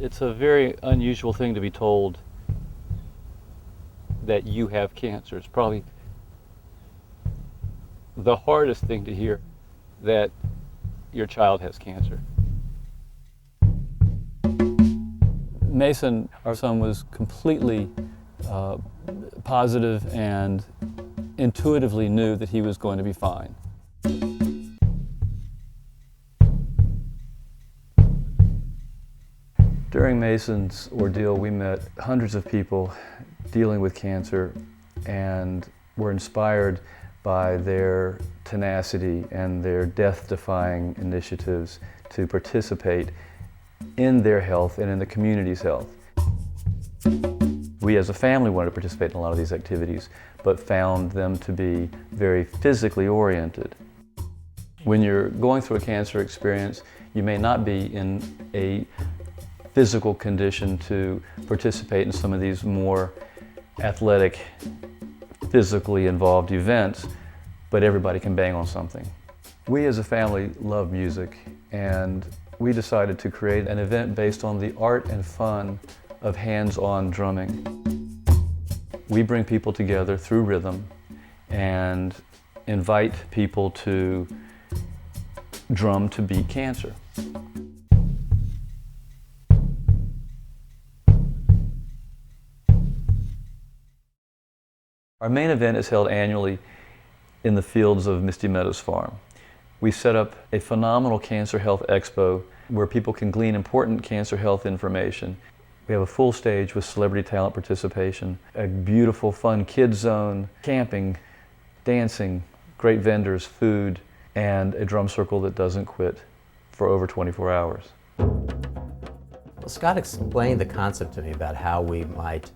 It's a very unusual thing to be told that you have cancer. It's probably the hardest thing to hear, that your child has cancer. Mason, our son, was completely positive and intuitively knew that he was going to be fine. During Mason's ordeal, we met hundreds of people dealing with cancer and were inspired by their tenacity and their death-defying initiatives to participate in their health and in the community's health. We as a family wanted to participate in a lot of these activities, but found them to be very physically oriented. When you're going through a cancer experience, you may not be in a physical condition to participate in some of these more athletic, physically involved events, but everybody can bang on something. We as a family love music, and we decided to create an event based on the art and fun of hands-on drumming. We bring people together through rhythm and invite people to drum to beat cancer. Our main event is held annually in the fields of Misty Meadows Farm. We set up a phenomenal cancer health expo where people can glean important cancer health information. We have a full stage with celebrity talent participation, a beautiful fun kids zone, camping, dancing, great vendors, food, and a drum circle that doesn't quit for over 24 hours. Well, Scott explained the concept to me about how we might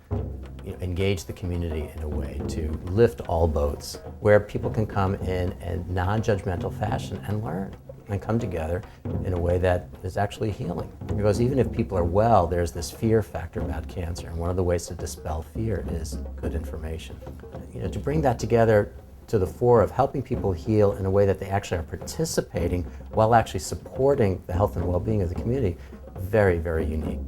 engage the community in a way to lift all boats, where people can come in a non-judgmental fashion and learn and come together in a way that is actually healing. Because even if people are well, there's this fear factor about cancer, and one of the ways to dispel fear is good information. To bring that together to the fore of helping people heal in a way that they actually are participating while actually supporting the health and well-being of the community, very, very unique.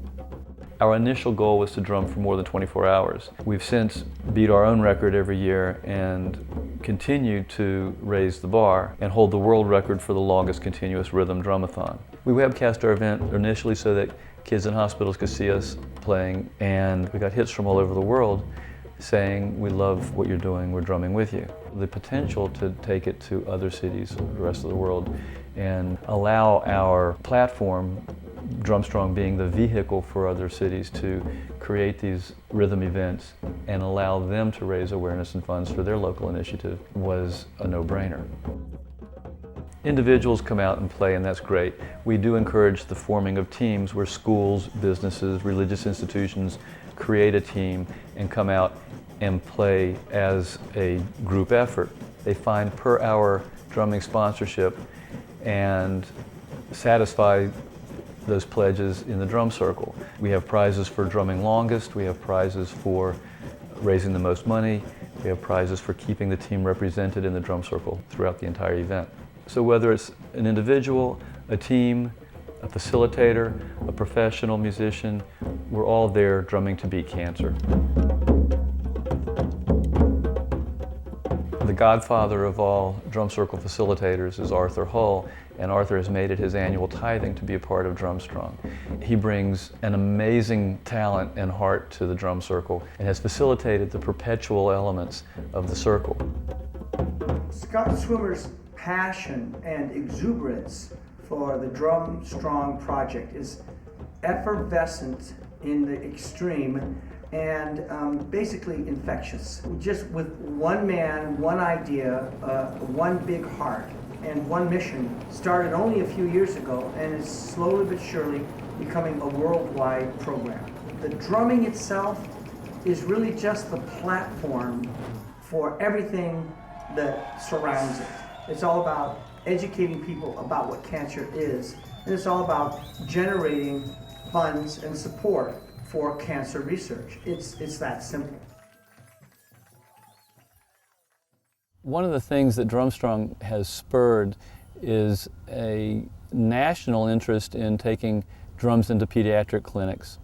Our initial goal was to drum for more than 24 hours. We've since beat our own record every year and continue to raise the bar and hold the world record for the longest continuous rhythm drumathon. We webcast our event initially so that kids in hospitals could see us playing, and we got hits from all over the world saying, "We love what you're doing, we're drumming with you." The potential to take it to other cities, the rest of the world, and allow our platform, DRUMSTRONG, being the vehicle for other cities to create these rhythm events and allow them to raise awareness and funds for their local initiative, was a no-brainer. Individuals come out and play, and that's great. We do encourage the forming of teams where schools, businesses, religious institutions create a team and come out and play as a group effort. They find per hour drumming sponsorship and satisfy those pledges in the drum circle. We have prizes for drumming longest, we have prizes for raising the most money, we have prizes for keeping the team represented in the drum circle throughout the entire event. So whether it's an individual, a team, a facilitator, a professional musician, we're all there drumming to beat cancer. The godfather of all drum circle facilitators is Arthur Hull, and Arthur has made it his annual tithing to be a part of DRUMSTRONG. He brings an amazing talent and heart to the drum circle and has facilitated the perpetual elements of the circle. Scott Swimmer's passion and exuberance for the DRUMSTRONG project is effervescent in the extreme and basically infectious. Just with one man, one idea, one big heart, and one mission, started only a few years ago and is slowly but surely becoming a worldwide program. The drumming itself is really just the platform for everything that surrounds it. It's all about educating people about what cancer is, and it's all about generating funds and support for cancer research. It's that simple. One of the things that DRUMSTRONG has spurred is a national interest in taking drums into pediatric clinics.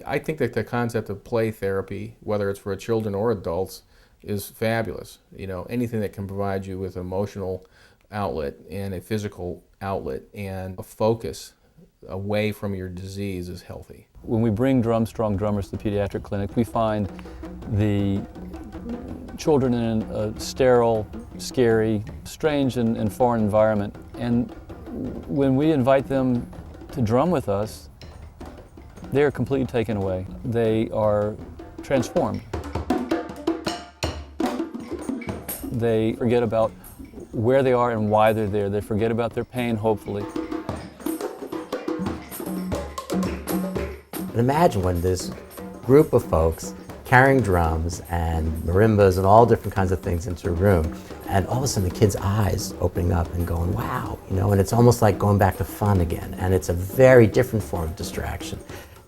I think that the concept of play therapy, whether it's for children or adults, is fabulous. You know, anything that can provide you with emotional outlet and a physical outlet and a focus away from your disease is healthy. When we bring DRUMSTRONG drummers to the pediatric clinic, we find the children in a sterile, scary, strange and foreign environment. And when we invite them to drum with us, they are completely taken away. They are transformed. They forget about where they are and why they're there. They forget about their pain, hopefully. And imagine when this group of folks carrying drums and marimbas and all different kinds of things into a room, and all of a sudden the kids' eyes opening up and going, wow, you know, and it's almost like going back to fun again, and it's a very different form of distraction.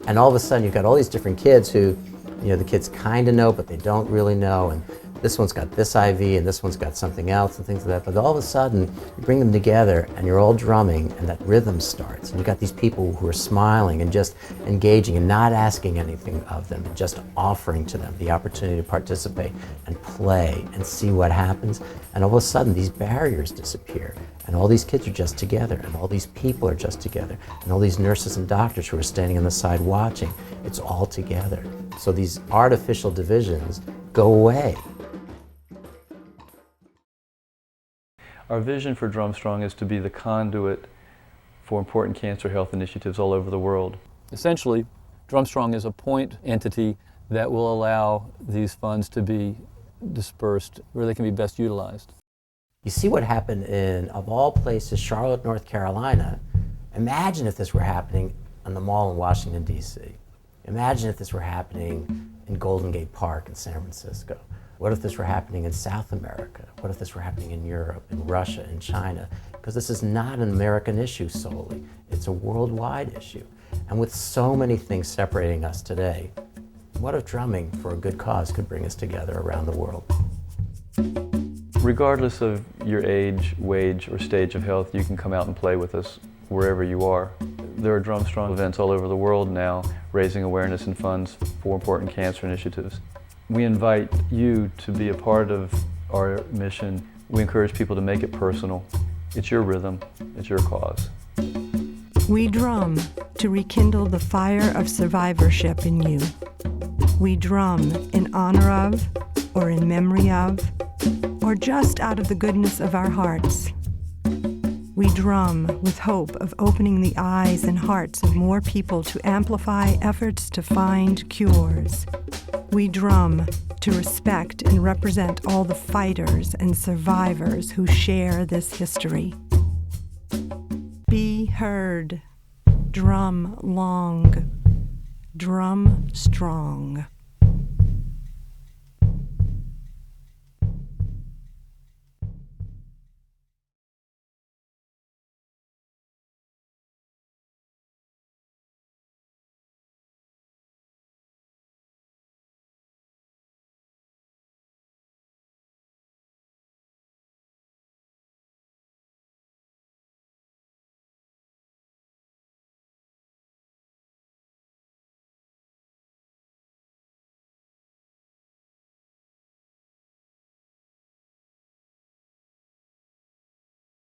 And all of a sudden you've got all these different kids who, you know, the kids kind of know, but they don't really know, and this one's got this IV and this one's got something else and things like that. But all of a sudden you bring them together and you're all drumming and that rhythm starts. And you've got these people who are smiling and just engaging and not asking anything of them, and just offering to them the opportunity to participate and play and see what happens. And all of a sudden these barriers disappear. And all these kids are just together, and all these people are just together, and all these nurses and doctors who are standing on the side watching, it's all together. So these artificial divisions go away. Our vision for DRUMSTRONG is to be the conduit for important cancer health initiatives all over the world. Essentially, DRUMSTRONG is a point entity that will allow these funds to be dispersed where they can be best utilized. You see what happened in, of all places, Charlotte, North Carolina. Imagine if this were happening on the mall in Washington, D.C. Imagine if this were happening in Golden Gate Park in San Francisco. What if this were happening in South America? What if this were happening in Europe, in Russia, in China? Because this is not an American issue solely. It's a worldwide issue. And with so many things separating us today, what if drumming for a good cause could bring us together around the world? Regardless of your age, wage, or stage of health, you can come out and play with us wherever you are. There are DRUMSTRONG events all over the world now, raising awareness and funds for important cancer initiatives. We invite you to be a part of our mission. We encourage people to make it personal. It's your rhythm, it's your cause. We drum to rekindle the fire of survivorship in you. We drum in honor of, or in memory of, or just out of the goodness of our hearts. We drum with hope of opening the eyes and hearts of more people to amplify efforts to find cures. We drum to respect and represent all the fighters and survivors who share this history. Be heard. Drum long. Drum strong.